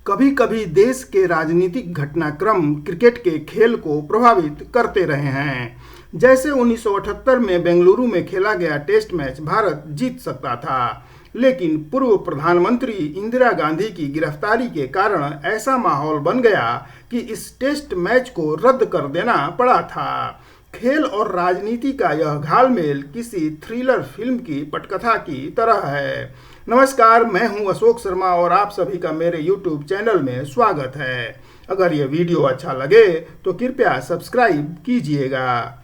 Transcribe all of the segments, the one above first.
कभी कभी देश के राजनीतिक घटनाक्रम क्रिकेट के खेल को प्रभावित करते रहे हैं। जैसे 1978 में बेंगलुरु में खेला गया टेस्ट मैच भारत जीत सकता था, लेकिन पूर्व प्रधानमंत्री इंदिरा गांधी की गिरफ्तारी के कारण ऐसा माहौल बन गया कि इस टेस्ट मैच को रद्द कर देना पड़ा था। खेल और राजनीति का यह घालमेल किसी थ्रिलर फिल्म की पटकथा की तरह है। नमस्कार, मैं हूं अशोक शर्मा और आप सभी का मेरे YouTube चैनल में स्वागत है। अगर यह वीडियो अच्छा लगे तो कृपया सब्सक्राइब कीजिएगा।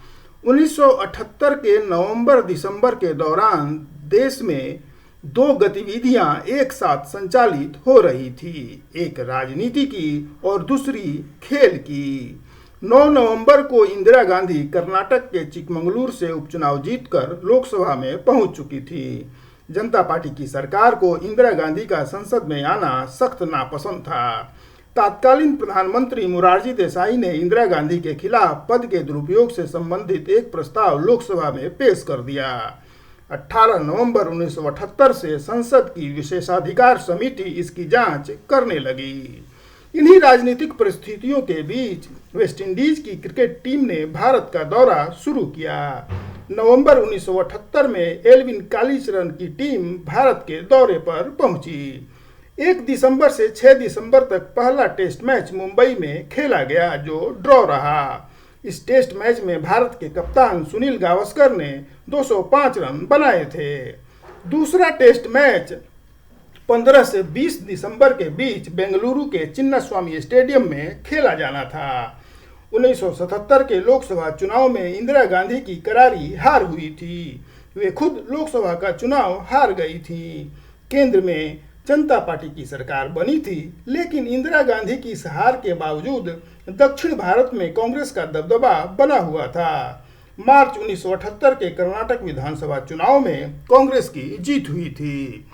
1978 के नवंबर-दिसंबर के दौरान देश में दो गतिविधियां एक साथ संचालित हो रही थी, एक राजनीति की और दूसरी खेल की। 9 नवंबर को इंदिरा गांधी कर्नाटक के चिकमंगलुरु से उपचुनाव जीतकर लोकसभा में पहुंच चुकी थी। जनता पार्टी की सरकार को इंदिरा गांधी का संसद में आना सख्त नापसंद था। तत्कालीन प्रधानमंत्री मोरारजी देसाई ने इंदिरा गांधी के खिलाफ पद के दुरुपयोग से संबंधित एक प्रस्ताव लोकसभा में पेश कर दिया। 18 नवंबर 1978 से संसद की विशेषाधिकार समिति इसकी जांच करने लगी। इन्हीं राजनीतिक परिस्थितियों के बीच वेस्टइंडीज की क्रिकेट टीम ने भारत का दौरा शुरू किया। नवंबर 1978 में एल्विन कालीचरण की टीम भारत के दौरे पर पहुंची। 1 दिसंबर से 6 दिसंबर तक पहला टेस्ट मैच मुंबई में खेला गया, जो ड्रॉ रहा। इस टेस्ट मैच में भारत के कप्तान सुनील गावस्कर ने 205 रन बनाए थे। दूसरा टेस्ट मैच 15 से 20 दिसंबर के बीच बेंगलुरु के चिन्नास्वामी स्टेडियम में खेला जाना था। 1977 के लोकसभा चुनाव में इंदिरा गांधी की करारी हार हुई थी। वे खुद लोकसभा का चुनाव हार गई थी। केंद्र में जनता पार्टी की सरकार बनी थी, लेकिन इंदिरा गांधी की इस हार के बावजूद दक्षिण भारत में कांग्रेस का दबदबा बना हुआ था। मार्च 1978 के कर्नाटक विधानसभा चुनाव में कांग्रेस की जीत हुई थी।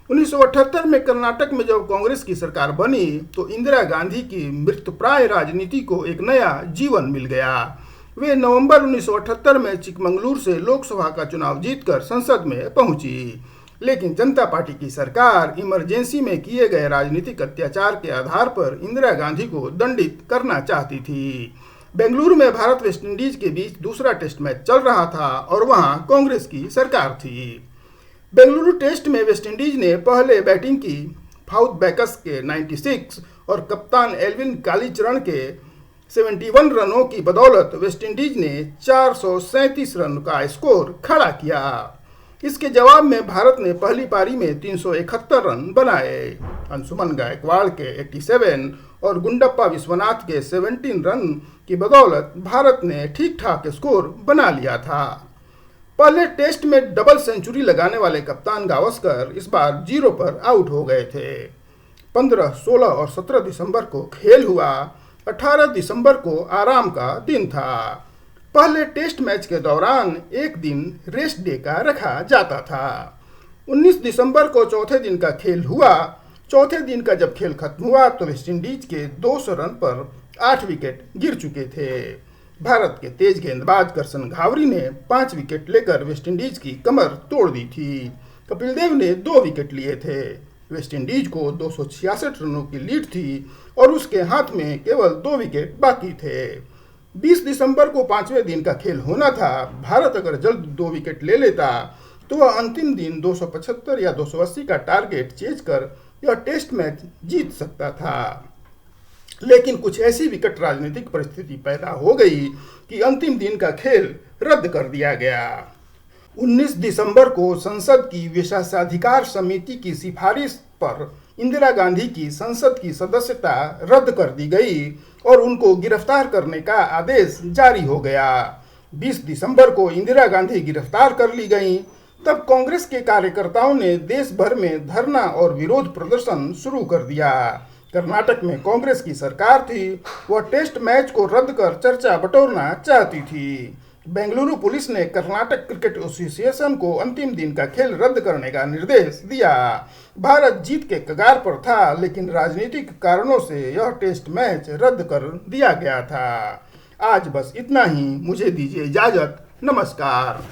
1978 में कर्नाटक में जब कांग्रेस की सरकार बनी तो इंदिरा गांधी की मृतप्राय राजनीति को एक नया जीवन मिल गया। वे नवंबर 1978 में चिकमंगलुरु से लोकसभा का चुनाव जीतकर संसद में पहुंची, लेकिन जनता पार्टी की सरकार इमरजेंसी में किए गए राजनीतिक अत्याचार के आधार पर इंदिरा गांधी को दंडित करना चाहती थी। बेंगलुरु में भारत वेस्टइंडीज के बीच दूसरा टेस्ट मैच चल रहा था और वहां कांग्रेस की सरकार थी। बेंगलुरु टेस्ट में वेस्टइंडीज ने पहले बैटिंग की। फाउथ बैकस के 96 और कप्तान एल्विन कालीचरण के 71 रनों की बदौलत वेस्टइंडीज ने 437 रन का स्कोर खड़ा किया। इसके जवाब में भारत ने पहली पारी में 371 रन बनाए। अंशुमन गायकवाड़ के 87 और गुंडप्पा विश्वनाथ के 17 रन की बदौलत भारत ने ठीक ठाक स्कोर बना लिया था। पहले टेस्ट में डबल सेंचुरी लगाने वाले कप्तान गावस्कर इस बार 0 पर आउट हो गए थे। 15, 16 और 17 दिसंबर को खेल हुआ। 18 दिसंबर को आराम का दिन था। पहले टेस्ट मैच के दौरान एक दिन रेस्ट डे का रखा जाता था। 19 दिसंबर को चौथे दिन का खेल हुआ। चौथे दिन का जब खेल खत्म हुआ तो वेस्टइंडीज के 200 रन पर 8 विकेट गिर चुके थे। भारत के तेज गेंदबाज करसन घावरी ने 5 विकेट लेकर वेस्टइंडीज की कमर तोड़ दी थी। कपिल देव ने 2 विकेट लिए थे। वेस्टइंडीज को 266 रनों की लीड थी और उसके हाथ में केवल 2 विकेट बाकी थे। 20 दिसंबर को 5वें दिन का खेल होना था। भारत अगर जल्द 2 विकेट ले लेता तो वह अंतिम दिन 275 या 280 का टारगेट चेज कर यह टेस्ट मैच जीत सकता था, लेकिन कुछ ऐसी विकट राजनीतिक परिस्थिति पैदा हो गई कि अंतिम दिन का खेल रद्द कर दिया गया। 19 दिसंबर को संसद की विशेषाधिकार समिति की सिफारिश पर इंदिरा गांधी की संसद की सदस्यता रद्द कर दी गई और उनको गिरफ्तार करने का आदेश जारी हो गया। 20 दिसंबर को इंदिरा गांधी गिरफ्तार कर ली गईं। तब कांग्रेस के कार्यकर्ताओं ने देश भर में धरना और विरोध प्रदर्शन शुरू कर दिया। कर्नाटक में कांग्रेस की सरकार थी, वह टेस्ट मैच को रद्द कर चर्चा बटोरना चाहती थी। बेंगलुरु पुलिस ने कर्नाटक क्रिकेट एसोसिएशन को अंतिम दिन का खेल रद्द करने का निर्देश दिया। भारत जीत के कगार पर था, लेकिन राजनीतिक कारणों से यह टेस्ट मैच रद्द कर दिया गया था। आज बस इतना ही। मुझे दीजिए इजाजत। नमस्कार।